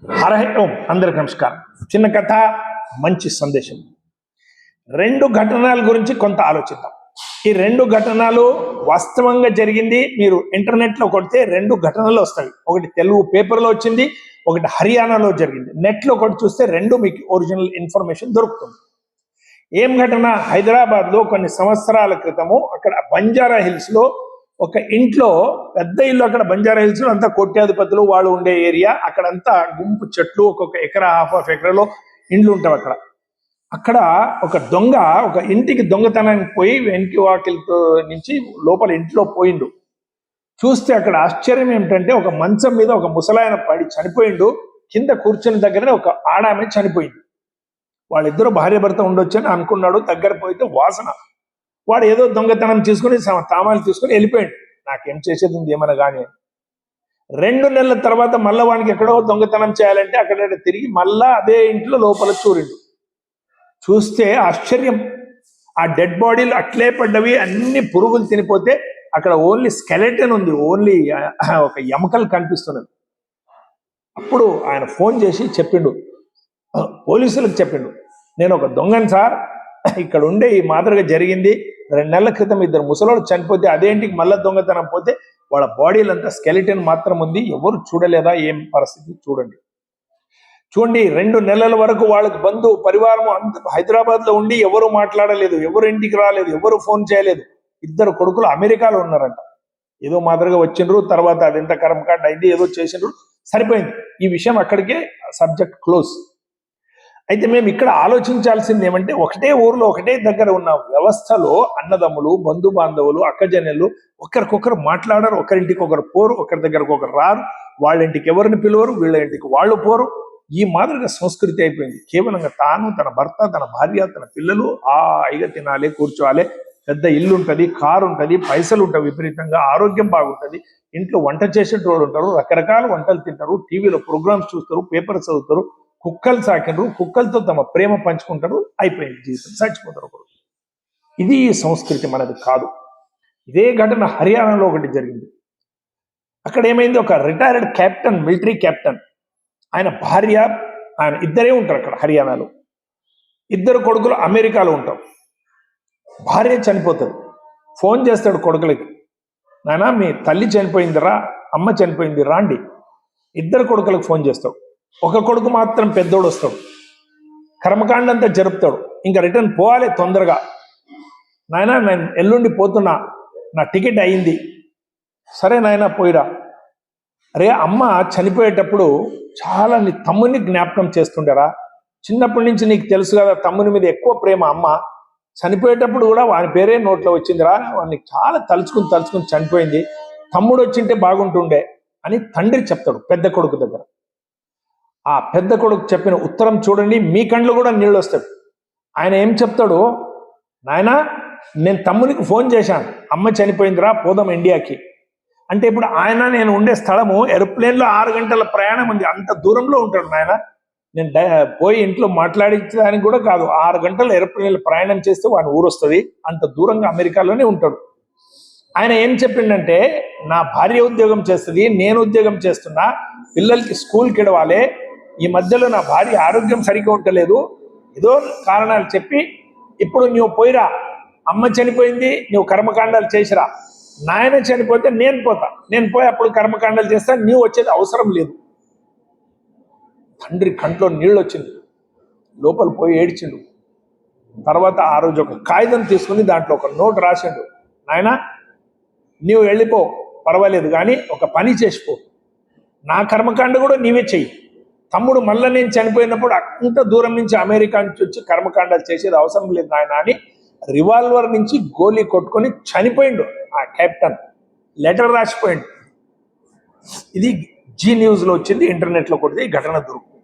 హరహ ఓం. అందరికి నమస్కారం. చిన్న కథ, మంచి సందేశం. రెండు ఘటనల గురించి కొంత ఆలోచిద్దాం. ఈ రెండు ఘటనలు వాస్తవంగా జరిగింది. మీరు ఇంటర్నెట్లో కొడితే రెండు ఘటనలు వస్తాయి. ఒకటి తెలుగు పేపర్లో వచ్చింది, ఒకటి హర్యానాలో జరిగింది. నెట్లో కొట్టి చూస్తే రెండు మీకు ఒరిజినల్ ఇన్ఫర్మేషన్ దొరుకుతుంది. ఏం ఘటన? హైదరాబాద్లో కొన్ని సంవత్సరాల క్రితము అక్కడ బంజారా హిల్స్లో ఒక ఇంట్లో, పెద్ద ఇల్లు అక్కడ బంజారా హిల్స్ అంతా కోట్యాధిపతులు వాళ్ళు ఉండే ఏరియా. అక్కడంతా గుంపు చెట్లు, ఒక్కొక్క ఎకరా, హాఫ్ ఎకరాలో ఇండ్లు ఉంటాయి. అక్కడ ఒక దొంగ ఒక ఇంటికి దొంగతనానికి పోయి వెనక్కి వాకిలితో నుంచి లోపల ఇంట్లో పోయిండు. చూస్తే అక్కడ ఆశ్చర్యం ఏమిటంటే, ఒక మంచం మీద ఒక ముసలాయన పడి చనిపోయిండు. కింద కూర్చుని దగ్గరనే ఒక ఆడామె చనిపోయింది. వాళ్ళిద్దరూ భార్య భర్త ఉండొచ్చని అనుకున్నాడు. దగ్గర పోయితే వాసన. వాడు ఏదో దొంగతనం తీసుకుని తామాలు తీసుకుని వెళ్ళిపోయాడు. నాకేం చేసేది ఉంది ఏమన్నా కానీ. 2 నెలల తర్వాత మళ్ళా వానికి ఎక్కడో దొంగతనం చేయాలంటే అక్కడ తిరిగి మళ్ళా అదే ఇంట్లో లోపల చూరిండు. చూస్తే ఆశ్చర్యం, ఆ డెడ్ బాడీలు అట్లే పడ్డవి, అన్ని పురుగులు తినిపోతే అక్కడ ఓన్లీ స్కెలెటన్ ఉంది, ఓన్లీ ఒక ఎముకలు కనిపిస్తున్నది. అప్పుడు ఆయన ఫోన్ చేసి చెప్పిండు, పోలీసులకు చెప్పిండు, నేను ఒక దొంగను సార్, ఇక్కడ ఉండే ఈ మాదిరిగా జరిగింది. 2 నెలల క్రితం 2 ముసలోళ్ళు చనిపోతే అదేంటికి మళ్ళా దొంగతనం పోతే వాళ్ళ బాడీలంతా స్కెలిటన్ మాత్రం ఉంది, ఎవరు చూడలేదా? ఏం పరిస్థితి చూడండి. 2 నెలల వరకు వాళ్ళకి బంధువు పరివారము అంత హైదరాబాద్లో ఉండి ఎవరు మాట్లాడలేదు, ఎవరు ఇంటికి రాలేదు, ఎవరు ఫోన్ చేయలేదు. 2 కొడుకులు అమెరికాలో ఉన్నారంట. ఏదో మాదిరిగా వచ్చిండ్రు, తర్వాత అదెంత కర్మకాండ అయింది, ఏదో చేసిండ్రు, సరిపోయింది. ఈ విషయం అక్కడికే సబ్జెక్ట్ క్లోజ్. అయితే మేము ఇక్కడ ఆలోచించాల్సింది ఏమంటే, ఒకటే ఊర్లో ఒకటే దగ్గర ఉన్న వ్యవస్థలో అన్నదమ్ములు, బంధు బాంధవులు, అక్కజనులు ఒకరికొకరు మాట్లాడరు, ఒకరింటికి ఒకరు పోరు, ఒకరి దగ్గరకు ఒకరు రారు, వాళ్ళ ఇంటికి ఎవరిని పిలువరు, వీళ్ళ ఇంటికి వాళ్ళు పోరు. ఈ మాదిరిగా సంస్కృతి అయిపోయింది. కేవలంగా తాను, తన భర్త, తన భార్య, తన పిల్లలు హాయిగా తినాలి, కూర్చోవాలి, పెద్ద ఇల్లు ఉంటుంది, కారు ఉంటుంది, పైసలు ఉంటాయి విపరీతంగా, ఆరోగ్యం బాగుంటుంది, ఇంట్లో వంట చేసేటోళ్ళు ఉంటారు, రకరకాల వంటలు తింటారు, టీవీలో ప్రోగ్రామ్స్ చూస్తారు, పేపర్ చదువుతారు, కుక్కలు సాకిండ్రు, కుక్కలతో తమ ప్రేమ పంచుకుంటారు, అయిపోయింది జీవితం, చచ్చిపోతారు ఒకరు. ఇది సంస్కృతి మనది కాదు. ఇదే ఘటన హర్యానాలో ఒకటి జరిగింది. అక్కడ ఏమైంది, ఒక రిటైర్డ్ కెప్టెన్, మిలిటరీ కెప్టెన్, ఆయన భార్య, ఆయన ఇద్దరే ఉంటారు అక్కడ హర్యానాలో. 2 కొడుకులు అమెరికాలో ఉంటారు. భార్య చనిపోతుంది. ఫోన్ చేస్తాడు కొడుకులకి, నాయనా మీ తల్లి చనిపోయిందిరా, అమ్మ చనిపోయింది, రాండి. 2 కొడుకులకు ఫోన్ చేస్తాడు. ఒక కొడుకు మాత్రం పెద్దోడు వస్తాడు, కర్మకాండ అంతా జరుపుతాడు, ఇంకా రిటర్న్ పోవాలి తొందరగా. నాయన నేను ఎల్లుండి పోతున్నా, నా టికెట్ అయింది. సరే నాయన పోయిరా. అరే అమ్మ చనిపోయేటప్పుడు చాలా నీ తమ్ముని జ్ఞాపకం చేస్తుండరా, చిన్నప్పటి నుంచి నీకు తెలుసు కదా తమ్ముని మీద ఎక్కువ ప్రేమ. అమ్మ చనిపోయేటప్పుడు కూడా వాని పేరే నోట్లో వచ్చిందిరా, వాడిని చాలా తలుచుకుని చనిపోయింది, తమ్ముడు వచ్చింటే బాగుంటుండే అని తండ్రి చెప్తాడు పెద్ద కొడుకు దగ్గర. ఆ పెద్ద కొడుకు చెప్పిన ఉత్తరం చూడండి, మీ కండ్లు కూడా నీళ్ళు వస్తాడు. ఆయన ఏం చెప్తాడు, నాయనా నేను తమ్మునికి ఫోన్ చేశాను, అమ్మ చనిపోయిందిరా, పోదాం ఇండియాకి అంటే. ఇప్పుడు ఆయన నేను ఉండే స్థలము ఏరోప్లేన్లో 6 గంటల ప్రయాణం ఉంది, అంత దూరంలో ఉంటాడు నాయన. నేను పోయి ఇంట్లో మాట్లాడించడానికి కూడా కాదు, 6 గంటలు ఏరోప్లేన్లో ప్రయాణం చేస్తే వాడి ఊరు వస్తుంది, అంత దూరంగా అమెరికాలోనే ఉంటాడు. ఆయన ఏం చెప్పిండంటే, నా భార్య ఉద్యోగం చేస్తుంది, నేను ఉద్యోగం చేస్తున్నా, పిల్లలకి స్కూల్కి ఇడవాలి, ఈ మధ్యలో నా భార్య ఆరోగ్యం సరిగ్గా ఉండలేదు, ఏదో కారణాలు చెప్పి ఇప్పుడు నువ్వు పోయిరా, అమ్మ చనిపోయింది, నువ్వు కర్మకాండాలు చేసిరా, నాయన చనిపోతే నేను పోతా, నేను పోయి అప్పుడు కర్మకాండాలు చేస్తా, నీవు వచ్చేది అవసరం లేదు. తండ్రి కంట్లో నీళ్ళు వచ్చింది, లోపల పోయి ఏడ్చిండు. తర్వాత ఆ రోజు ఒక కాగితం తీసుకుని దాంట్లో ఒక నోట్ రాసిండు, నాయన నీవు వెళ్ళిపో పర్వాలేదు, కానీ ఒక పని చేసిపో, నా కర్మకాండ కూడా నీవే చెయ్యి, తమ్ముడు మళ్ళీ నేను చనిపోయినప్పుడు అంత దూరం నుంచి అమెరికా నుంచి వచ్చి కర్మకాండాలు చేసేది అవసరం లేదు నాయన అని రివాల్వర్ నుంచి గోలీ కొట్టుకొని చనిపోయిండు ఆ కెప్టెన్. లెటర్ రాసిపోయిండు. ఇది జీ న్యూస్లో వచ్చింది, ఇంటర్నెట్లో కొడితే ఈ ఘటన దొరుకుతుంది.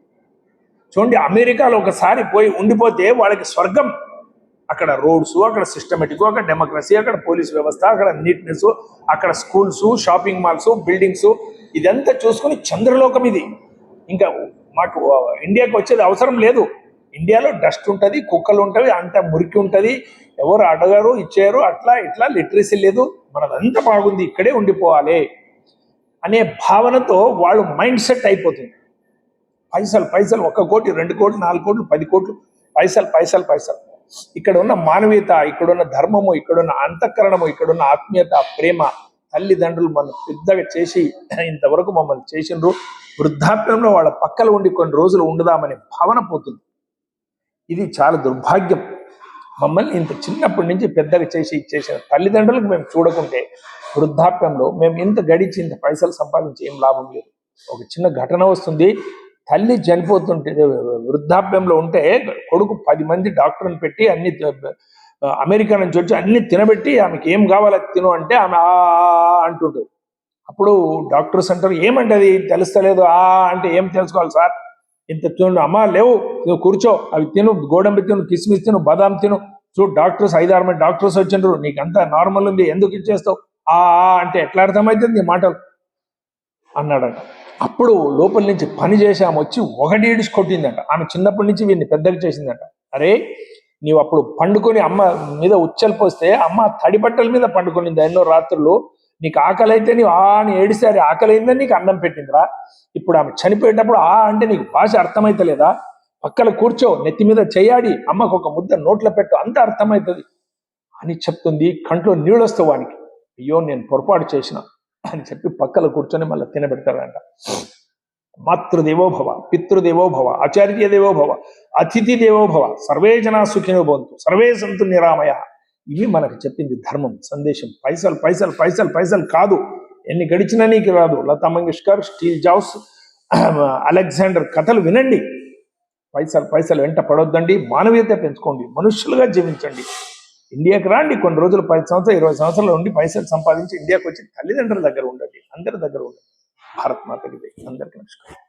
చూడండి, అమెరికాలో ఒకసారి పోయి ఉండిపోతే వాళ్ళకి స్వర్గం. అక్కడ రోడ్స్, అక్కడ సిస్టమేటిక్, అక్కడ డెమోక్రసీ, అక్కడ పోలీస్ వ్యవస్థ, అక్కడ నీట్నెస్, అక్కడ స్కూల్స్, షాపింగ్ మాల్స్, బిల్డింగ్స్, ఇదంతా చూసుకుని చంద్రలోకం ఇది. ఇంకా మాకు ఇండియాకి వచ్చేది అవసరం లేదు. ఇండియాలో డస్ట్ ఉంటుంది, కుక్కలు ఉంటుంది, అంత మురికి ఉంటుంది, ఎవరు అడగరు, ఇచ్చారు, అట్లా ఇట్లా లిటరసీ లేదు, మనదంతా బాగుంది, ఇక్కడే ఉండిపోవాలి అనే భావనతో వాళ్ళు మైండ్ సెట్ అయిపోతుంది. పైసలు పైసలు, 1 కోటి 2 కోట్లు 4 కోట్లు 10 కోట్లు, పైసలు పైసలు పైసలు. ఇక్కడ ఉన్న మానవీయత, ఇక్కడున్న ధర్మము, ఇక్కడున్న అంతఃకరణము, ఇక్కడున్న ఆత్మీయత, ప్రేమ, తల్లిదండ్రులు మనం పెద్దగా చేసి ఇంతవరకు మమ్మల్ని చేసిండ్రు. వృద్ధాప్యంలో వాళ్ళ పక్కన ఉండి కొన్ని రోజులు ఉండదామనే భావన పోతుంది. ఇది చాలా దుర్భాగ్యం. మమ్మల్ని ఇంత చిన్నప్పటి నుంచి పెద్దగా చేసిన తల్లిదండ్రులకు మేము చూడకుంటే వృద్ధాప్యంలో మేము ఇంత గడిచి ఇంత పైసలు సంపాదించి ఏం లాభం లేదు. ఒక చిన్న ఘటన వస్తుంది, తల్లి చనిపోతుంటే వృద్ధాప్యంలో ఉంటే కొడుకు 10 మంది డాక్టర్ని పెట్టి అన్ని అమెరికా నుంచి వచ్చి అన్ని తినబెట్టి ఆమెకి ఏం కావాలో తిను అంటే ఆమె అంటుంటుంది. అప్పుడు డాక్టర్స్ అంటారు, ఏమంటే అది తెలుస్తలేదు అంటే ఏం తెలుసుకోవాలి సార్, ఇంత తిను, అమ్మ లేవు నువ్వు కూర్చో, అవి తిను, గోడంబి తిను, కిస్మిస్ తిను, బాదాం తిను, చూడు డాక్టర్స్ 5-6 మంది డాక్టర్స్ వచ్చిండ్రు, నీకు అంతా నార్మల్ ఉంది, ఎందుకు ఇచ్చేస్తావు అంటే ఎట్లా అర్థమవుతుంది ఈ మాటలు అన్నాడంట. అప్పుడు లోపల నుంచి పని చేసి ఆమె వచ్చి 1 ఏడిసి కొట్టిందంట. ఆమె చిన్నప్పటి నుంచి వీడిని పెద్దగా చేసిందంట. అరే నీవు అప్పుడు పండుకొని అమ్మ మీద ఉచ్చలు పోస్తే అమ్మ తడి బట్టల మీద పండుకొనింది ఎన్నో రాత్రులు, నీకు ఆకలి అయితే నీవు అని ఏడిస్తే అది ఆకలి అయిందని నీకు అన్నం పెట్టిందిరా. ఇప్పుడు ఆమె చనిపోయేటప్పుడు అంటే నీకు భాష అర్థమైతలేదా, పక్కన కూర్చో, నెత్తి మీద చేయాడి, అమ్మకు ఒక ముద్ద నోట్లో పెట్టు, అంత అర్థమవుతుంది అని చెప్తుంది. కంట్లో నీళ్ళు వస్తావు వానికి, అయ్యో నేను పొరపాటు చేసిన అని చెప్పి పక్కన కూర్చొని మళ్ళీ తినబెడతాడంట. మాతృదేవోభవ, పితృదేవోభవ, ఆచార్య దేవోభవ, అతిథి దేవోభవ, సర్వే జనా సుఖినో భవంతు, సర్వే సంతు నిరామయ. ఇవి మనకు చెప్పింది ధర్మం, సందేశం. పైసలు పైసలు పైసలు పైసలు కాదు, ఎన్ని గడిచినా నీకు రాదు. Lata Mangeshkar, Steve Jobs, Alexander కథలు వినండి. పైసలు పైసలు వెంట పడొద్దండి, మానవీయత పెంచుకోండి, మనుషులుగా జీవించండి. ఇండియాకి రాండి, కొన్ని రోజులు 10 సంవత్సరాలు 20 సంవత్సరాలు ఉండి పైసలు సంపాదించి ఇండియాకి వచ్చి తల్లిదండ్రుల దగ్గర ఉండండి, అందరి దగ్గర ఉండండి. భారత్ మాతకి అందరికీ నమస్కారం.